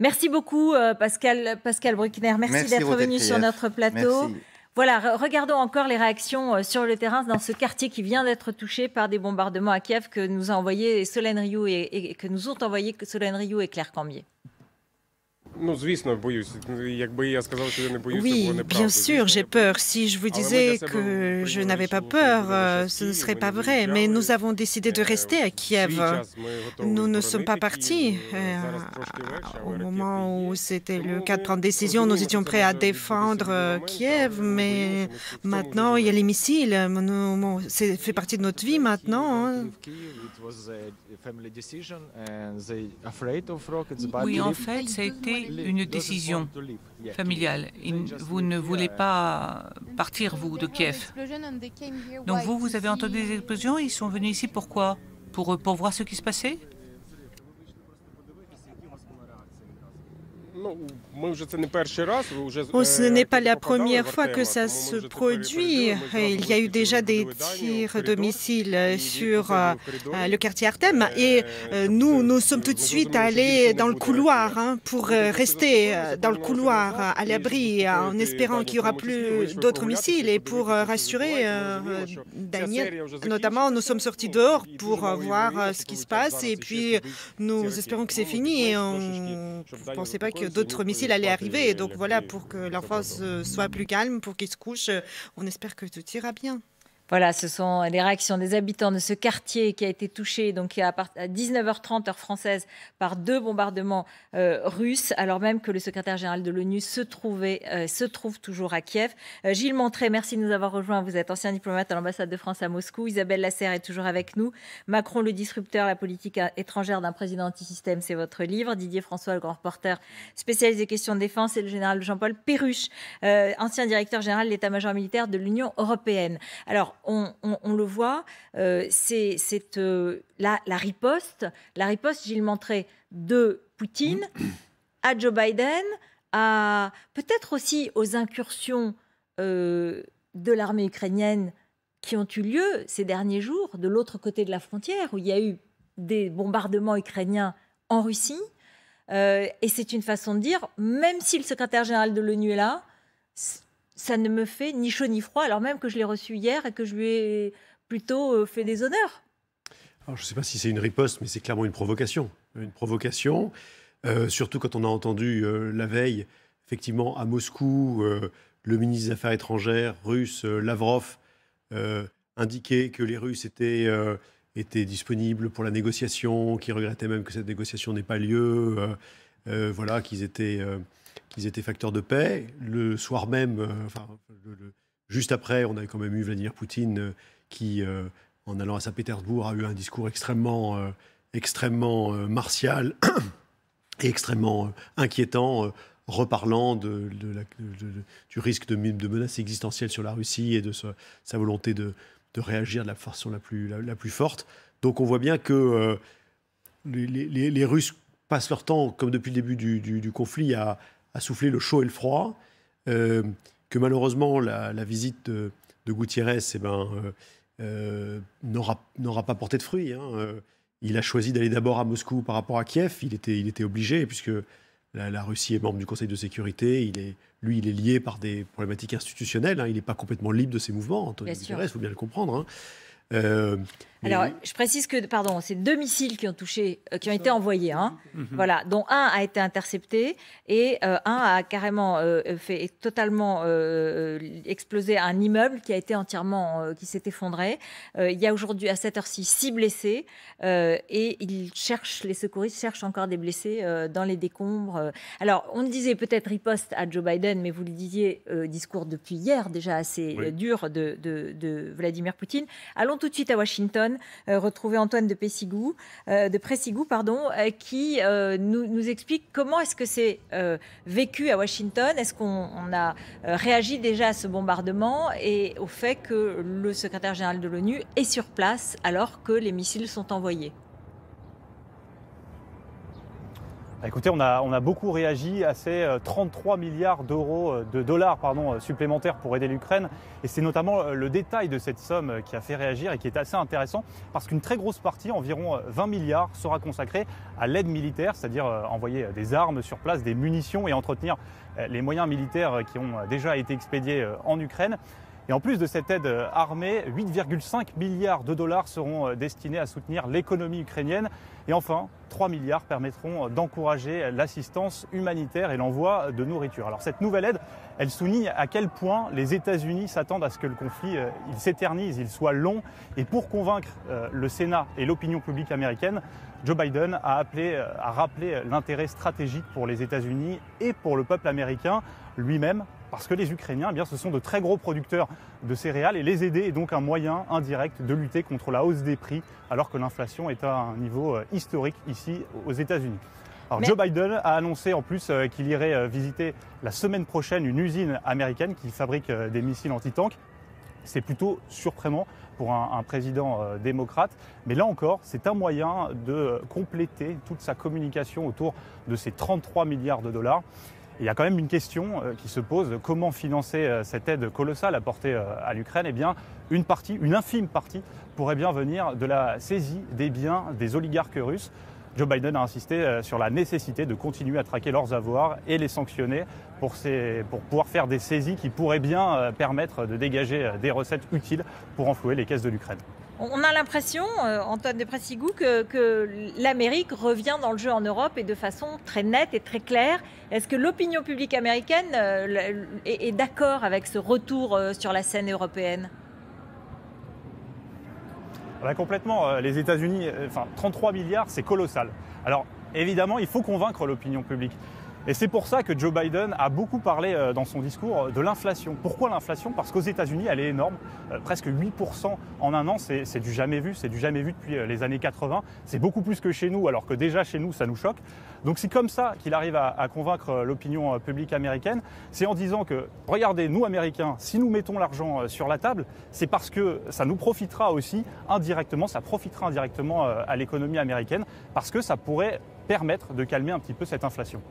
Merci beaucoup Pascal Bruckner. Merci d'être venu sur notre plateau. Merci. Voilà, regardons encore les réactions sur le terrain dans ce quartier qui vient d'être touché par des bombardements à Kiev que nous a envoyé Solène Rioux et que nous ont envoyé Solène Rioux et Claire Cambier. Oui, bien sûr, j'ai peur. Si je vous disais que je n'avais pas peur, ce ne serait pas vrai. Mais nous avons décidé de rester à Kiev. Nous ne sommes pas partis. Au moment où c'était le cas de prendre décision, nous étions prêts à défendre Kiev. Mais maintenant, il y a les missiles. Ça fait partie de notre vie maintenant. Hein. Oui, en fait, ça a été une décision familiale. Vous ne voulez pas partir, vous, de Kiev. Donc vous avez entendu des explosions, ils sont venus ici pourquoi? Pour voir ce qui se passait? Ce n'est pas la première fois que ça se produit. Il y a eu déjà des tirs de missiles sur le quartier Artem. Et nous sommes tout de suite allés dans le couloir pour rester dans le couloir à l'abri en espérant qu'il n'y aura plus d'autres missiles. Et pour rassurer Daniel, notamment, nous sommes sortis dehors pour voir ce qui se passe. Et puis, nous espérons que c'est fini. Et on ne pensait pas que d'autres missiles allaient arriver. Et donc voilà, pour que l'enfant soit plus calme, pour qu'il se couche, on espère que tout ira bien. Voilà, ce sont les réactions des habitants de ce quartier qui a été touché donc à 19h30 heure française par 2 bombardements russes, alors même que le secrétaire général de l'ONU se trouve toujours à Kiev. Gilles Montré, merci de nous avoir rejoints. Vous êtes ancien diplomate à l'ambassade de France à Moscou. Isabelle Lasserre est toujours avec nous. Macron, le disrupteur, la politique étrangère d'un président anti-système, c'est votre livre. Didier François, le grand reporter spécialiste des questions de défense, et le général Jean-Paul Perruche, ancien directeur général de l'état-major militaire de l'Union européenne. Alors, on le voit, c'est la riposte, Gilles Montré, de Poutine à Joe Biden, à peut-être aussi aux incursions de l'armée ukrainienne qui ont eu lieu ces derniers jours de l'autre côté de la frontière, où il y a eu des bombardements ukrainiens en Russie. Et c'est une façon de dire, même si le secrétaire général de l'ONU est là, ça ne me fait ni chaud ni froid, alors même que je l'ai reçu hier et que je lui ai plutôt fait des honneurs. Alors, je ne sais pas si c'est une riposte, mais c'est clairement une provocation. Une provocation, surtout quand on a entendu la veille, effectivement, à Moscou, le ministre des Affaires étrangères russe, Lavrov, indiquer que les Russes étaient disponibles pour la négociation, qu'ils regrettaient même que cette négociation n'ait pas lieu, voilà, qu'ils étaient facteurs de paix. Le soir même, juste après, on a quand même eu Vladimir Poutine qui, en allant à Saint-Pétersbourg, a eu un discours extrêmement martial et extrêmement inquiétant, reparlant du risque de menace existentielle sur la Russie et de sa volonté de réagir de la façon la plus forte. Donc on voit bien que les Russes passent leur temps, comme depuis le début du conflit, à souffler le chaud et le froid, que malheureusement la visite de Guterres n'aura pas porté de fruits. Il a choisi d'aller d'abord à Moscou par rapport à Kiev. Il était obligé, puisque la Russie est membre du Conseil de sécurité. Il est lié par des problématiques institutionnelles. Il n'est pas complètement libre de ses mouvements, Antonio Guterres, il faut bien le comprendre. Alors, je précise que, c'est 2 missiles qui ont été envoyés, voilà, dont un a été intercepté et un a carrément fait totalement exploser un immeuble qui a été entièrement, qui s'est effondré. Il y a aujourd'hui à cette heure-ci 6 blessés et les secouristes cherchent encore des blessés dans les décombres. Alors, on disait peut-être riposte à Joe Biden, mais vous le disiez, discours depuis hier déjà assez dur de Vladimir Poutine. Allons tout de suite à Washington, retrouver Antoine de Pressigou, qui nous explique comment est-ce que c'est vécu à Washington. Est-ce qu'on a réagi déjà à ce bombardement et au fait que le secrétaire général de l'ONU est sur place alors que les missiles sont envoyés? Écoutez, on a beaucoup réagi à ces 33 milliards de dollars supplémentaires pour aider l'Ukraine. Et c'est notamment le détail de cette somme qui a fait réagir et qui est assez intéressant parce qu'une très grosse partie, environ 20 milliards, sera consacrée à l'aide militaire, c'est-à-dire envoyer des armes sur place, des munitions et entretenir les moyens militaires qui ont déjà été expédiés en Ukraine. Et en plus de cette aide armée, 8,5 milliards de dollars seront destinés à soutenir l'économie ukrainienne. Et enfin, 3 milliards permettront d'encourager l'assistance humanitaire et l'envoi de nourriture. Alors cette nouvelle aide, elle souligne à quel point les États-Unis s'attendent à ce que le conflit il s'éternise, il soit long. Et pour convaincre le Sénat et l'opinion publique américaine, Joe Biden a rappelé l'intérêt stratégique pour les États-Unis et pour le peuple américain lui-même, parce que les Ukrainiens, ce sont de très gros producteurs de céréales et les aider est donc un moyen indirect de lutter contre la hausse des prix alors que l'inflation est à un niveau historique ici aux États-Unis. Alors Joe Biden a annoncé en plus qu'il irait visiter la semaine prochaine une usine américaine qui fabrique des missiles anti-tanks. C'est plutôt surprenant pour un président démocrate. Mais là encore, c'est un moyen de compléter toute sa communication autour de ces 33 milliards de dollars. Il y a quand même une question qui se pose, comment financer cette aide colossale apportée à l'Ukraine? Eh bien, une infime partie pourrait bien venir de la saisie des biens des oligarques russes. Joe Biden a insisté sur la nécessité de continuer à traquer leurs avoirs et les sanctionner pour pouvoir faire des saisies qui pourraient bien permettre de dégager des recettes utiles pour renflouer les caisses de l'Ukraine. On a l'impression, Antoine de Pressigou, que l'Amérique revient dans le jeu en Europe et de façon très nette et très claire. Est-ce que l'opinion publique américaine est d'accord avec ce retour sur la scène européenne? Complètement. Les États-Unis, 33 milliards, c'est colossal. Alors évidemment, il faut convaincre l'opinion publique. Et c'est pour ça que Joe Biden a beaucoup parlé dans son discours de l'inflation. Pourquoi l'inflation? Parce qu'aux États-Unis, elle est énorme. Presque 8% en un an, c'est du jamais vu. C'est du jamais vu depuis les années 80. C'est beaucoup plus que chez nous, alors que déjà chez nous, ça nous choque. Donc c'est comme ça qu'il arrive à convaincre l'opinion publique américaine. C'est en disant que, regardez, nous Américains, si nous mettons l'argent sur la table, c'est parce que ça nous profitera aussi indirectement, ça profitera indirectement à l'économie américaine, parce que ça pourrait permettre de calmer un petit peu cette inflation.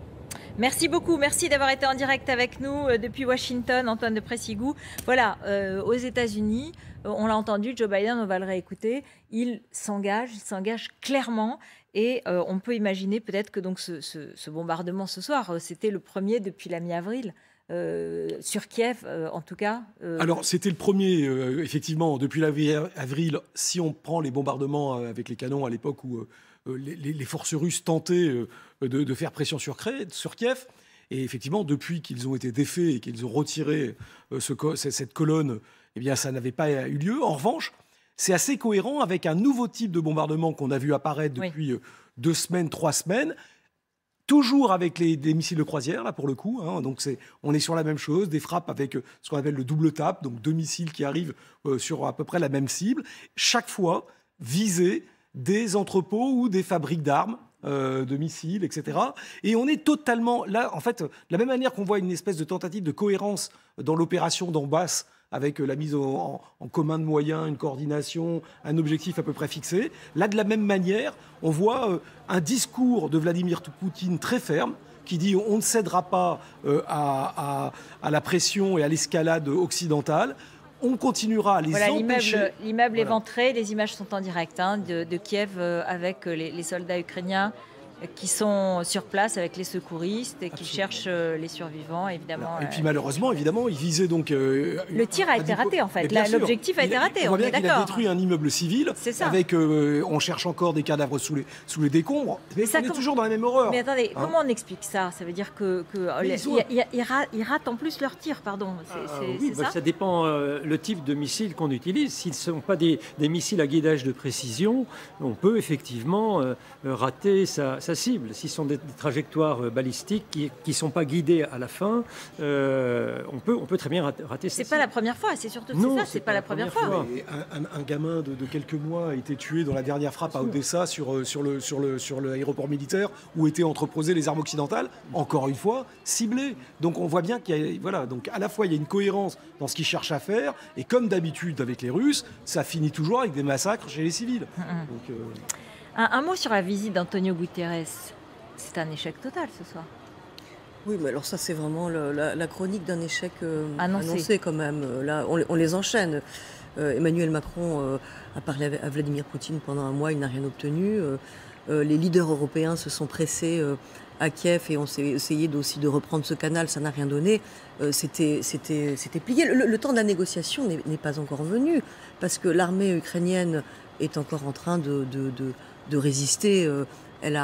Merci beaucoup, merci d'avoir été en direct avec nous depuis Washington, Antoine de Pressigou. Voilà, aux États-Unis, on l'a entendu, Joe Biden, on va le réécouter, il s'engage clairement et on peut imaginer peut-être que donc ce bombardement ce soir, c'était le premier depuis la mi-avril. sur Kiev, en tout cas. Alors, c'était le premier, effectivement, depuis l'avril, si on prend les bombardements avec les canons à l'époque où les forces russes tentaient de faire pression sur Kiev. Et effectivement, depuis qu'ils ont été défaits et qu'ils ont retiré cette colonne, eh bien, ça n'avait pas eu lieu. En revanche, c'est assez cohérent avec un nouveau type de bombardement qu'on a vu apparaître depuis 2 semaines, 3 semaines, toujours avec des missiles de croisière, là, pour le coup. Hein. Donc, on est sur la même chose, des frappes avec ce qu'on appelle le double tap, donc 2 missiles qui arrivent sur à peu près la même cible, chaque fois viser des entrepôts ou des fabriques d'armes, de missiles, etc. Et on est totalement là, en fait, de la même manière qu'on voit une espèce de tentative de cohérence dans l'opération Donbass, avec la mise en commun de moyens, une coordination, un objectif à peu près fixé. Là, de la même manière, on voit un discours de Vladimir Poutine très ferme, qui dit on ne cédera pas à la pression et à l'escalade occidentale. On continuera à les empêcher. L'immeuble éventré, les images sont en direct de Kiev avec les soldats ukrainiens qui sont sur place avec les secouristes et qui cherchent les survivants, évidemment. Et puis malheureusement, évidemment, ils visaient donc... le tir a été raté, en fait. L'objectif a été raté, on est d'accord. Il a détruit un immeuble civil. C'est ça. Avec, on cherche encore des cadavres sous les décombres. Mais on est toujours dans la même horreur. Mais attendez, comment on explique ça? Ça veut dire qu'ils ratent en plus leur tir, pardon. Oui, ça ça dépend le type de missile qu'on utilise. S'ils ne sont pas des missiles à guidage de précision, on peut effectivement rater sa cible. Si ce sont des trajectoires balistiques qui ne sont pas guidées à la fin, on peut très bien rater ça. C'est pas la première fois, c'est surtout ça, c'est pas la première fois. Un gamin de quelques mois a été tué dans la dernière frappe à Odessa sur l'aéroport militaire où étaient entreposées les armes occidentales, encore une fois, ciblées. Donc on voit bien qu'il y a, voilà, donc à la fois il y a une cohérence dans ce qu'ils cherchent à faire, et comme d'habitude avec les Russes, ça finit toujours avec des massacres chez les civils. Donc, un mot sur la visite d'Antonio Guterres. C'est un échec total ce soir. Oui, mais alors ça, c'est vraiment la chronique d'un échec annoncé quand même. Là, on les enchaîne. Emmanuel Macron a parlé à Vladimir Poutine pendant un mois, il n'a rien obtenu. Les leaders européens se sont pressés à Kiev et on s'est essayé aussi de reprendre ce canal, ça n'a rien donné. C'était plié. Le temps de la négociation n'est pas encore venu, parce que l'armée ukrainienne est encore en train de résister. Elle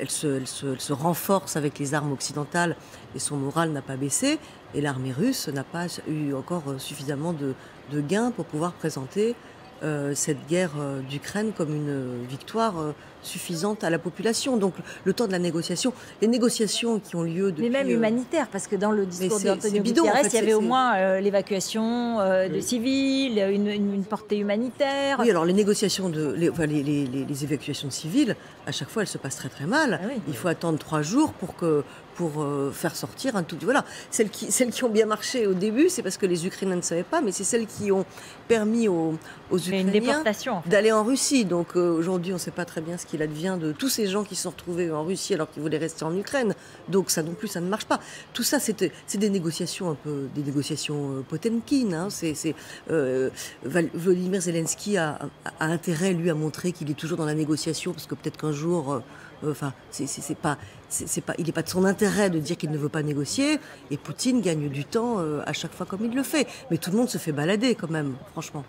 se renforce avec les armes occidentales et son moral n'a pas baissé. Et l'armée russe n'a pas eu encore suffisamment de gains pour pouvoir présenter cette guerre d'Ukraine comme une victoire suffisante à la population. Donc le temps de la négociation, les négociations qui ont lieu depuis... Mais même humanitaire, parce que dans le discours d'Antonio Guterres, il y avait au moins l'évacuation de civils, une portée humanitaire. Oui, alors les négociations, les évacuations de civils, à chaque fois, elles se passent très très mal. Ah oui, il faut attendre 3 jours pour faire sortir un tout... Voilà, celles qui ont bien marché au début, c'est parce que les Ukrainiens ne savaient pas, mais c'est celles qui ont permis aux Ukrainiens d'aller en Russie. Donc aujourd'hui, on ne sait pas très bien ce qu'il advient de tous ces gens qui se sont retrouvés en Russie alors qu'ils voulaient rester en Ukraine. Donc ça non plus, ça ne marche pas. Tout ça, c'est des négociations des négociations Potemkin. Hein. Volodymyr Zelensky a intérêt, lui, à montrer qu'il est toujours dans la négociation, parce que peut-être qu'un jour... il n'est pas de son intérêt de dire qu'il ne veut pas négocier, et Poutine gagne du temps à chaque fois comme il le fait. Mais tout le monde se fait balader quand même, franchement.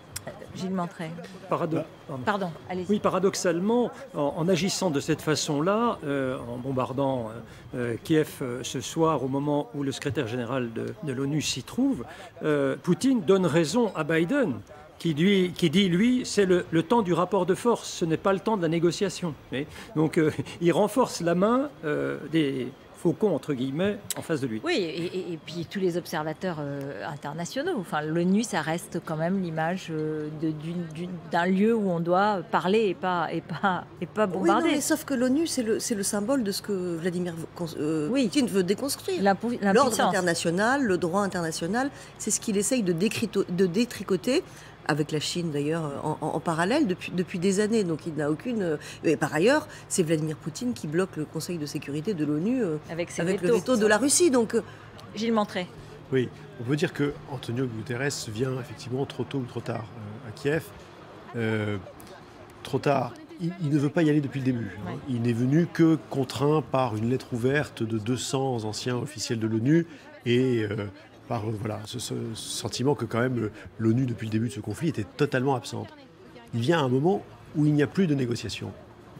Gilles Montreuil. Pardon, allez-y. Oui, paradoxalement, en agissant de cette façon-là, en bombardant Kiev ce soir, au moment où le secrétaire général de l'ONU s'y trouve, Poutine donne raison à Biden, qui dit, lui, c'est le temps du rapport de force, ce n'est pas le temps de la négociation. Donc, il renforce la main des faucons, entre guillemets, en face de lui. Oui, et puis tous les observateurs internationaux. Enfin, l'ONU, ça reste quand même l'image d'un lieu où on doit parler et pas bombarder. Oui, non, mais sauf que l'ONU, c'est le symbole de ce que Vladimir Poutine veut déconstruire. L'ordre international, le droit international, c'est ce qu'il essaye de détricoter, avec la Chine d'ailleurs en parallèle depuis des années. Donc il n'a aucune... Et par ailleurs, c'est Vladimir Poutine qui bloque le Conseil de sécurité de l'ONU avec le veto de la Russie. Donc... Gilles Montreuil. Oui, on peut dire que Antonio Guterres vient effectivement trop tôt ou trop tard à Kiev. Trop tard il ne veut pas y aller depuis le début. Hein. Il n'est venu que contraint par une lettre ouverte de 200 anciens officiels de l'ONU et par ce sentiment que quand même l'ONU, depuis le début de ce conflit, était totalement absente. Il vient un moment où il n'y a plus de négociations.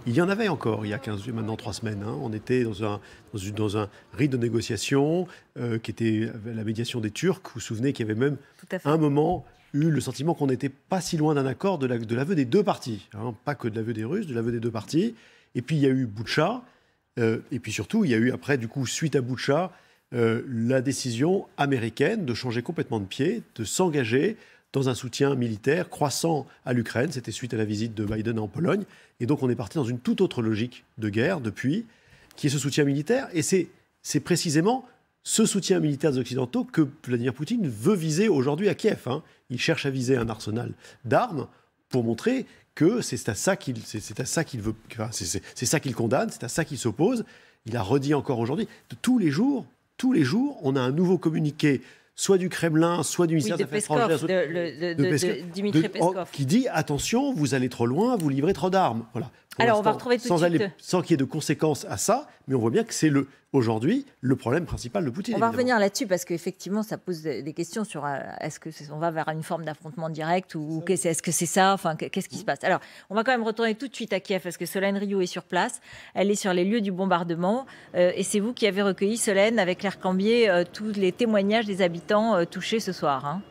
Il y en avait encore il y a maintenant 3 semaines. Hein. On était dans un rythme de négociation qui était la médiation des Turcs. Vous vous souvenez qu'il y avait même un moment eu le sentiment qu'on n'était pas si loin d'un accord de l'aveu des deux parties. Hein. Pas que de l'aveu des Russes, de l'aveu des deux parties. Et puis il y a eu Boutcha. Et puis surtout, il y a eu après, du coup, suite à Boutcha, la décision américaine de changer complètement de pied, de s'engager dans un soutien militaire croissant à l'Ukraine. C'était suite à la visite de Biden en Pologne. Et donc on est parti dans une toute autre logique de guerre depuis, qui est ce soutien militaire. Et c'est précisément ce soutien militaire des Occidentaux que Vladimir Poutine veut viser aujourd'hui à Kiev. Hein. Il cherche à viser un arsenal d'armes pour montrer que c'est à ça qu'il veut, enfin, c'est ça qu'il condamne, c'est à ça qu'il s'oppose. Il a redit encore aujourd'hui, tous les jours, on a un nouveau communiqué, soit du Kremlin, soit du ministère des Affaires étrangères, de Dimitri Peskov, qui dit attention, vous allez trop loin, vous livrez trop d'armes. Voilà. Alors on va retrouver tout de suite. Sans qu'il y ait de conséquences à ça, mais on voit bien que c'est aujourd'hui le problème principal de Poutine. On va revenir là-dessus parce qu'effectivement ça pose des questions sur est-ce qu'on va vers une forme d'affrontement direct ou est-ce que c'est ça, enfin qu'est-ce qui se passe. Alors on va quand même retourner tout de suite à Kiev parce que Solène Rioux est sur place, elle est sur les lieux du bombardement et c'est vous qui avez recueilli, Solène, avec Claire Cambier, tous les témoignages des habitants touchés ce soir. Hein.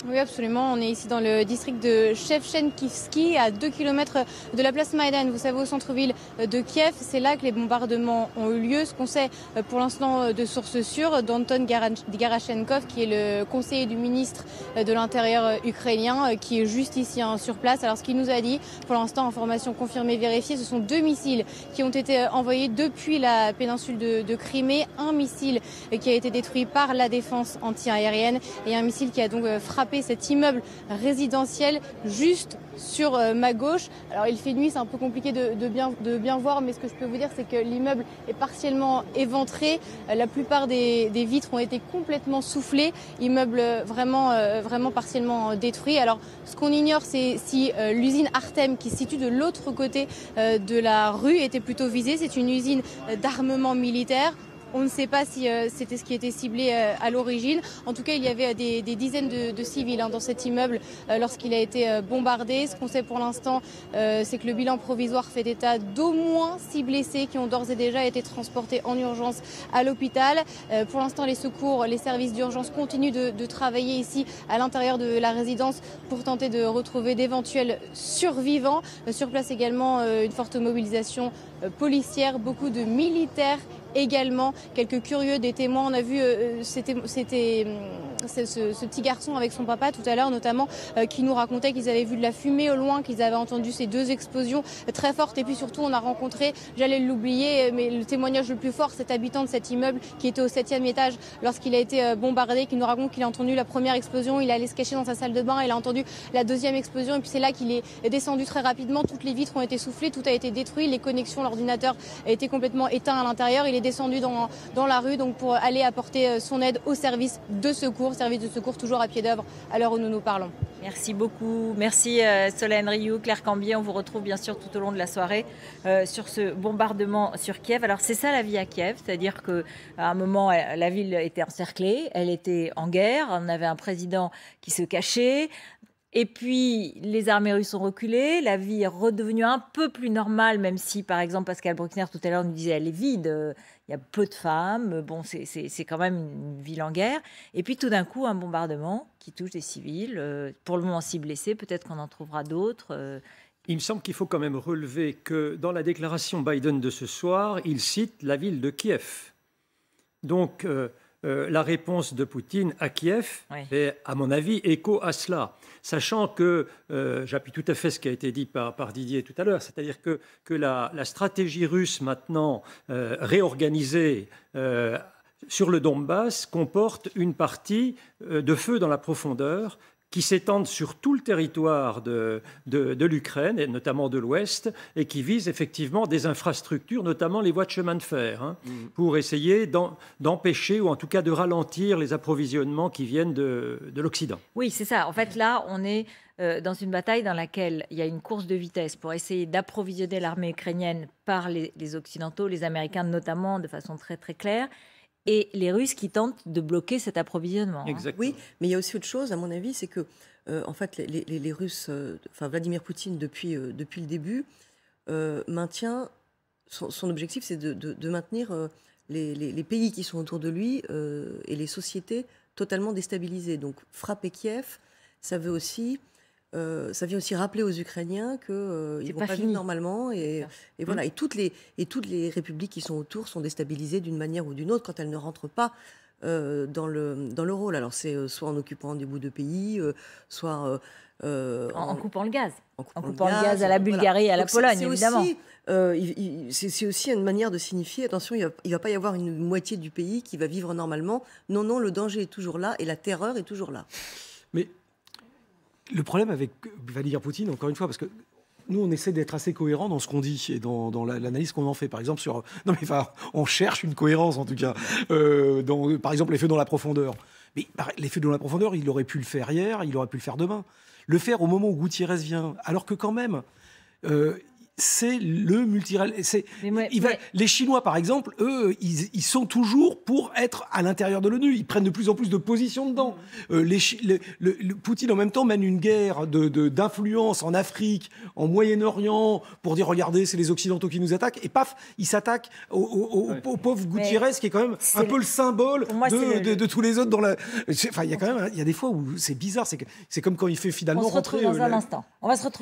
Oui, absolument. On est ici dans le district de Shevchenkivski, à 2 km de la place Maïdan, vous savez, au centre-ville de Kiev. C'est là que les bombardements ont eu lieu. Ce qu'on sait pour l'instant de sources sûres, d'Anton Garachenkov, qui est le conseiller du ministre de l'Intérieur ukrainien, qui est juste ici sur place. Alors ce qu'il nous a dit, pour l'instant, information confirmée, vérifiée, ce sont 2 missiles qui ont été envoyés depuis la péninsule de Crimée. Un missile qui a été détruit par la défense anti-aérienne et un missile qui a donc frappé cet immeuble résidentiel juste sur ma gauche. Alors il fait nuit, c'est un peu compliqué de bien voir, mais ce que je peux vous dire, c'est que l'immeuble est partiellement éventré. La plupart des vitres ont été complètement soufflées. Immeuble vraiment partiellement détruit. Alors ce qu'on ignore, c'est si l'usine Artem, qui se situe de l'autre côté de la rue, était plutôt visée. C'est une usine d'armement militaire. On ne sait pas si c'était ce qui était ciblé à l'origine. En tout cas, il y avait des dizaines de civils dans cet immeuble lorsqu'il a été bombardé. Ce qu'on sait pour l'instant, c'est que le bilan provisoire fait état d'au moins 6 blessés qui ont d'ores et déjà été transportés en urgence à l'hôpital. Pour l'instant, les secours, les services d'urgence continuent de travailler ici à l'intérieur de la résidence pour tenter de retrouver d'éventuels survivants. Sur place également, une forte mobilisation policière, beaucoup de militaires également, quelques curieux, des témoins. On a vu ce petit garçon avec son papa tout à l'heure notamment qui nous racontait qu'ils avaient vu de la fumée au loin, qu'ils avaient entendu ces 2 explosions très fortes. Et puis surtout on a rencontré, j'allais l'oublier, mais le témoignage le plus fort, cet habitant de cet immeuble qui était au 7e étage lorsqu'il a été bombardé, qui nous raconte qu'il a entendu la première explosion, il allait se cacher dans sa salle de bain, il a entendu la 2e explosion et puis c'est là qu'il est descendu très rapidement. Toutes les vitres ont été soufflées, tout a été détruit, les connexions, l'ordinateur a été complètement éteint à l'intérieur. Il est descendu dans la rue donc pour aller apporter son aide au service de secours toujours à pied d'œuvre à l'heure où nous nous parlons. Merci beaucoup. Merci Solène Rioux, Claire Cambier. On vous retrouve bien sûr tout au long de la soirée sur ce bombardement sur Kiev. Alors c'est ça la vie à Kiev, c'est-à-dire qu'à un moment la ville était encerclée, elle était en guerre, on avait un président qui se cachait. Et puis, les armées russes ont reculé, la vie est redevenue un peu plus normale, même si, par exemple, Pascal Bruckner, tout à l'heure, nous disait elle est vide, il y a peu de femmes, bon, c'est quand même une ville en guerre. Et puis, tout d'un coup, un bombardement qui touche des civils, pour le moment 6 blessés, peut-être qu'on en trouvera d'autres. Il me semble qu'il faut quand même relever que dans la déclaration Biden de ce soir, il cite la ville de Kiev. Donc, la réponse de Poutine à Kiev est, à mon avis, écho à cela. Sachant que, j'appuie tout à fait ce qui a été dit par Didier tout à l'heure, c'est-à-dire que la stratégie russe maintenant réorganisée sur le Donbass comporte une partie de feu dans la profondeur qui s'étendent sur tout le territoire de l'Ukraine, et notamment de l'Ouest, et qui visent effectivement des infrastructures, notamment les voies de chemin de fer, pour essayer d'empêcher ou en tout cas de ralentir les approvisionnements qui viennent de l'Occident. Oui, c'est ça. En fait, là, on est dans une bataille dans laquelle il y a une course de vitesse pour essayer d'approvisionner l'armée ukrainienne par les Occidentaux, les Américains notamment, de façon très très claire, et les Russes qui tentent de bloquer cet approvisionnement. Exactement. Oui, mais il y a aussi autre chose, à mon avis, c'est que en fait, les Russes, Vladimir Poutine, depuis le début, maintient son objectif, c'est de maintenir les pays qui sont autour de lui et les sociétés totalement déstabilisées. Donc, frapper Kiev, ça vient aussi rappeler aux Ukrainiens qu'ils ne vont pas vivre normalement. Et voilà. Et toutes les républiques qui sont autour sont déstabilisées d'une manière ou d'une autre quand elles ne rentrent pas dans le rôle. Alors, c'est soit en occupant des bouts de pays, soit en coupant le gaz. En coupant le gaz à la Bulgarie et à la Pologne, évidemment. C'est aussi une manière de signifier, attention, il ne va pas y avoir une moitié du pays qui va vivre normalement. Non, non, le danger est toujours là et la terreur est toujours là. Mais le problème avec Vladimir Poutine, encore une fois, parce que nous, on essaie d'être assez cohérent dans ce qu'on dit et dans l'analyse qu'on en fait. Par exemple, on cherche une cohérence, en tout cas. Par exemple, les feux dans la profondeur. Mais les feux dans la profondeur, il aurait pu le faire hier, il aurait pu le faire demain. Le faire au moment où Gutiérrez vient, alors que quand même... c'est le multilatéral. Les Chinois, par exemple, eux, ils sont toujours pour être à l'intérieur de l'ONU. Ils prennent de plus en plus de positions dedans. Poutine, en même temps, mène une guerre d'influence en Afrique, en Moyen-Orient, pour dire, regardez, c'est les Occidentaux qui nous attaquent. Et paf, il s'attaque au pauvre Gutiérrez, qui est quand même un peu le symbole de tous les autres. Il y a des fois où c'est bizarre. C'est comme quand il fait finalement rentrer... On se retrouve dans un instant. On va se retrouver